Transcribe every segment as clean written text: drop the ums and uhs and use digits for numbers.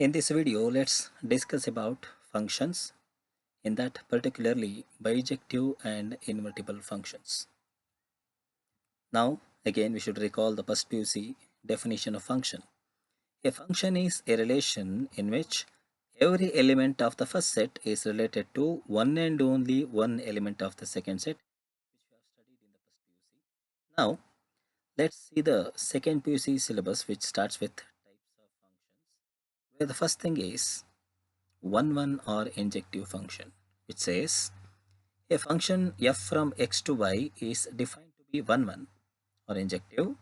In this video, let's discuss about functions, in that particularly bijective and invertible functions. Now, again, we should recall the first PUC definition of function. A function is a relation in which every element of the first set is related to one and only one element of the second set, which we have studied in the first PUC. Now, let's see the second PUC syllabus, which starts with types of functions, where the first thing is one or injective function, which says a function f from x to y is defined to be one or injective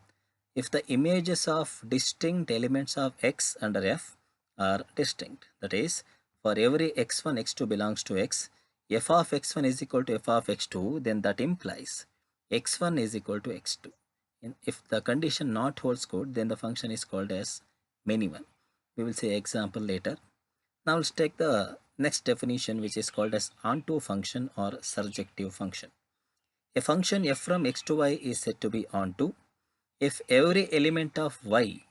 if the images of distinct elements of x under f are distinct. That is, for every x1 x2 belongs to x, f of x1 is equal to f of x2, then that implies x1 is equal to x2. And if the condition not holds good, then the function is called as many one. We will see example later. Now let's take the next definition, which is called as onto function or surjective function. A function f from x to y is said to be onto if every element of y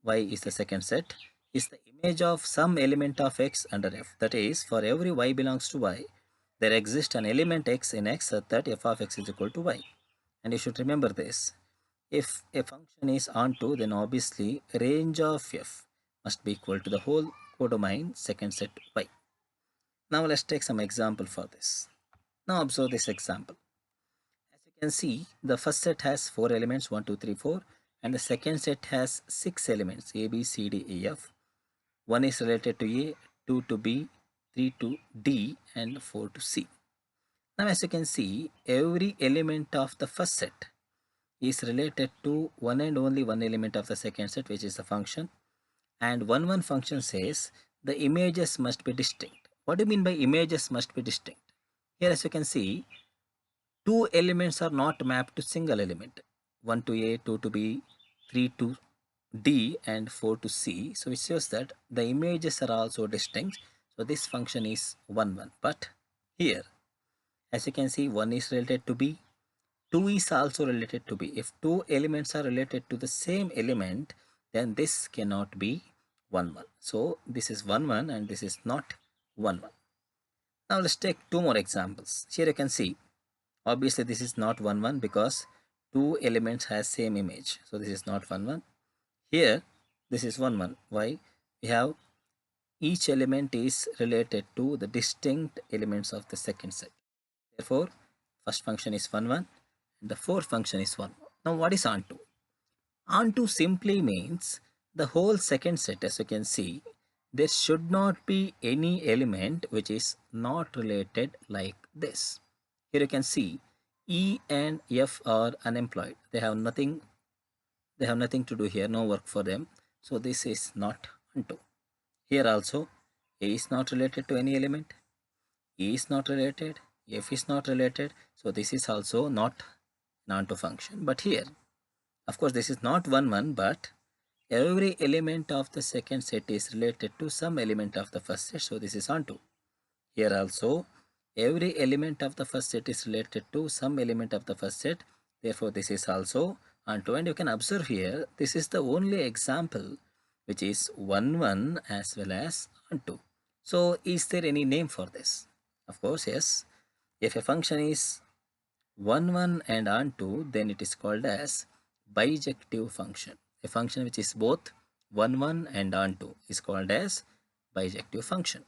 is the second set, is the image of some element of x under f. That is, for every y belongs to y, there exists an element x in x such that f of x is equal to y. And you should remember this. If a function is onto, then obviously range of f must be equal to the whole codomain second set y. Now let's take some example for this. Now observe this example. As you can see, the first set has 4 elements 1, 2, 3, 4, and the second set has 6 elements a, b, c, d, e, f. 1 is related to a, 2 to b, 3 to d, and 4 to c. Now as you can see, every element of the first set is related to one and only one element of the second set, which is the function. And one function says the images must be distinct. What do you mean by images must be distinct? Here as you can see, two elements are not mapped to single element. 1 to a, 2 to b, 3 to d, and 4 to c. So it shows that the images are also distinct. So this function is 1. But here, as you can see, 1 is related to b, 2 is also related to b. If two elements are related to the same element, then this cannot be 1. So this is 1 and this is not 1. Now let's take two more examples. Here you can see, obviously this is not 1 because two elements has same image. So this is not 1. Here this is 1. Why? We have each element is related to the distinct elements of the second set. Therefore, first function is 1 and the fourth function is 1. Now what is onto? Onto simply means the whole second set. As you can see, there should not be any element which is not related like this. Here you can see E and F are unemployed. They have nothing to do here, no work for them. So this is not onto. Here also A is not related to any element, E is not related, F is not related. So this is also not an onto function. But here, of course, this is not 1, but every element of the second set is related to some element of the first set. So this is onto. Here also, every element of the first set is related to some element of the first set. Therefore, this is also onto. And you can observe here, this is the only example which is 1 as well as onto. So is there any name for this? Of course, yes. If a function is 1 and onto, then it is called as bijective function. A function which is both 1 and onto is called as bijective function.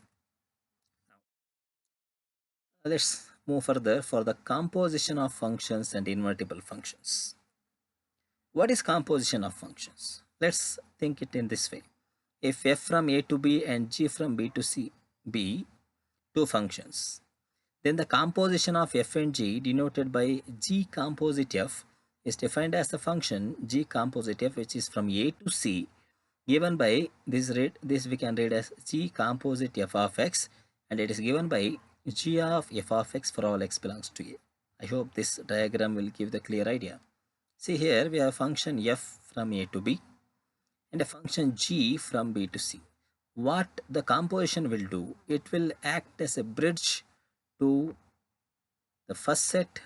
Now let's move further for the composition of functions and invertible functions. What is composition of functions? Let's think it in this way. If f from a to b and g from b to c be two functions, then the composition of f and g denoted by g composite f is defined as the function g composite f, which is from a to c, given by this we can read as g composite f of x, and it is given by g of f of x for all x belongs to a. I hope this diagram will give the clear idea. See, here we have function f from a to b and a function g from b to c. What the composition will do, it will act as a bridge to the first set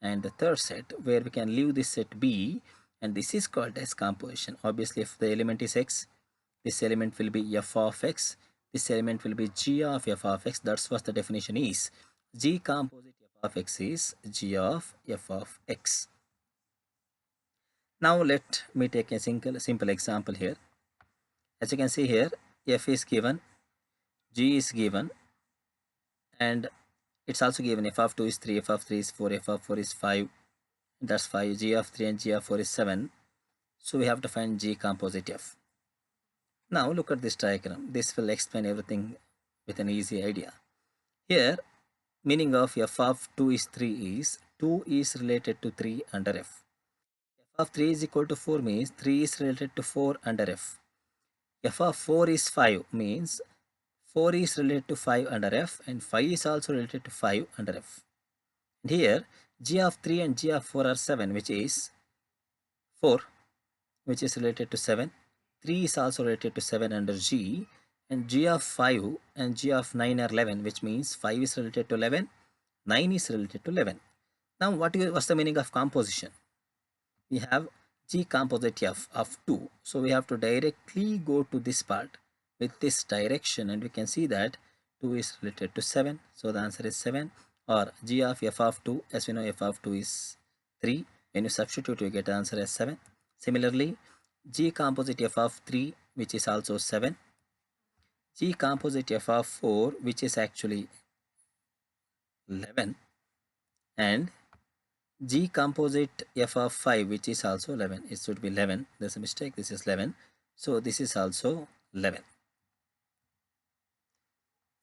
and the third set, where we can leave this set b, and this is called as composition. Obviously, if the element is x, this element will be f of x, this element will be g of f of x. That's what the definition is. G composite f of x is g of f of x. Now let me take a simple example here. As you can see here, f is given, g is given, and it's also given f of 2 is 3, f of 3 is 4, f of 4 is 5, that's 5, g of 3 and g of 4 is 7. So we have to find g composite f. Now look at this diagram. This will explain everything with an easy idea. Here, meaning of f of 2 is 3 is 2 is related to 3 under f. F of 3 is equal to 4 means 3 is related to 4 under f. F of 4 is 5 means 4 is related to 5 under f, and 5 is also related to 5 under f. And here g of 3 and g of 4 are 7, which is 4, which is related to 7. 3 is also related to 7 under g, and g of 5 and g of 9 are 11, which means 5 is related to 11, 9 is related to 11. Now what's the meaning of composition? We have g composite f of 2, so we have to directly go to this part with this direction, and we can see that 2 is related to 7, so the answer is 7. Or g of f of 2, as we know f of 2 is 3, when you substitute you get the answer as 7. Similarly, g composite f of 3, which is also 7, g composite f of 4, which is actually 11, and g composite f of 5, which is also 11. It should be 11. There's a mistake. This is 11. So this is also 11.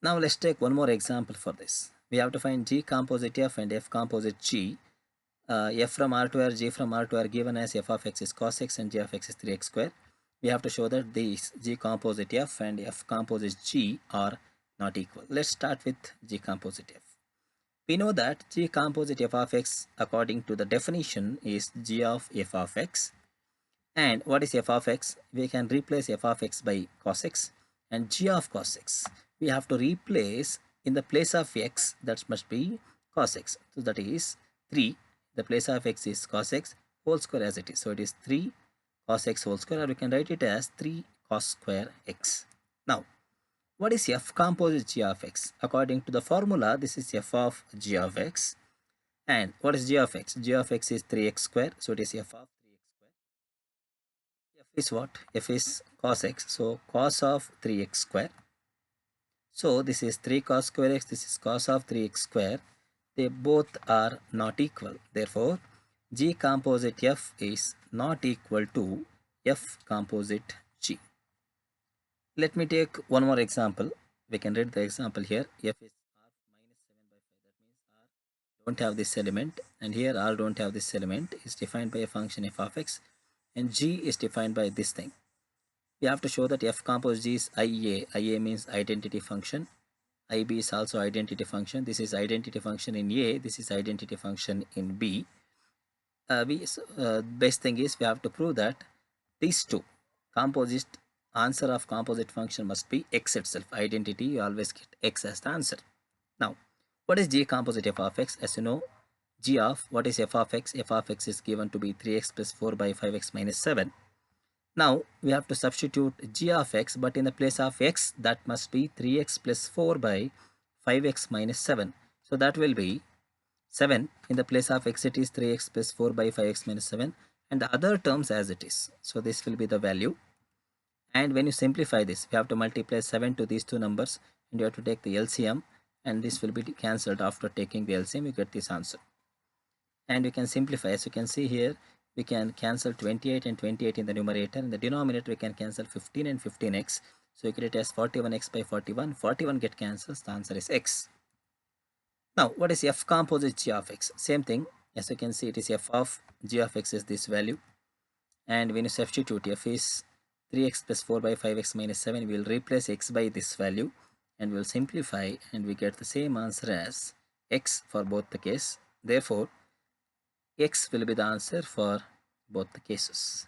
Now let's take one more example for this. We have to find g composite f and f composite g. F from R to R, g from R to R given as f of x is cos x and g of x is 3x square. We have to show that these g composite f and f composite g are not equal. Let's start with g composite f. We know that g composite f of x according to the definition is g of f of x. And what is f of x? We can replace f of x by cos x, and g of cos x we have to replace in the place of x, that must be cos x. So that is 3. The place of x is cos x whole square as it is. So it is 3 cos x whole square, or we can write it as 3 cos square x. Now, what is f composite g of x? According to the formula, this is f of g of x. And what is g of x? G of x is 3x square. So it is f of 3x square. F is what? F is cos x. So cos of 3x square. So this is 3 cos square x. This is cos of 3x square. They both are not equal. Therefore, g composite f is not equal to f composite g. Let me take one more example. We can read the example here. F is r minus 7 by 5. That means r don't have this element, and here r don't have this element. Is defined by a function f of x, and g is defined by this thing. We have to show that f composite g is ia. Ia means identity function. Ib is also identity function. This is identity function in a. This is identity function in b. Best thing is we have to prove that these two composite answer of composite function must be x itself. Identity, you always get x as the answer. Now, what is g composite f of x? As you know, g of what is f of x? F of x is given to be 3x plus 4 by 5x minus 7. Now we have to substitute g of x, but in the place of x, that must be 3x plus 4 by 5x minus 7. So that will be 7. In the place of x, it is 3x plus 4 by 5x minus 7, and the other terms as it is. So this will be the value. And when you simplify this, we have to multiply 7 to these two numbers, and you have to take the LCM, and this will be cancelled. After taking the LCM, you get this answer. And you can simplify. As you can see here, we can cancel 28 and 28 in the numerator. In the denominator, we can cancel 15 and 15x. So you get it as 41x by 41. 41 get cancelled. The answer is x. Now, what is f composite g of x? Same thing. As you can see, it is f of g of x is this value. And when you substitute, f is 3x plus 4 by 5x minus 7, we will replace x by this value, and we will simplify, and we get the same answer as x for both the case. Therefore, x will be the answer for both the cases.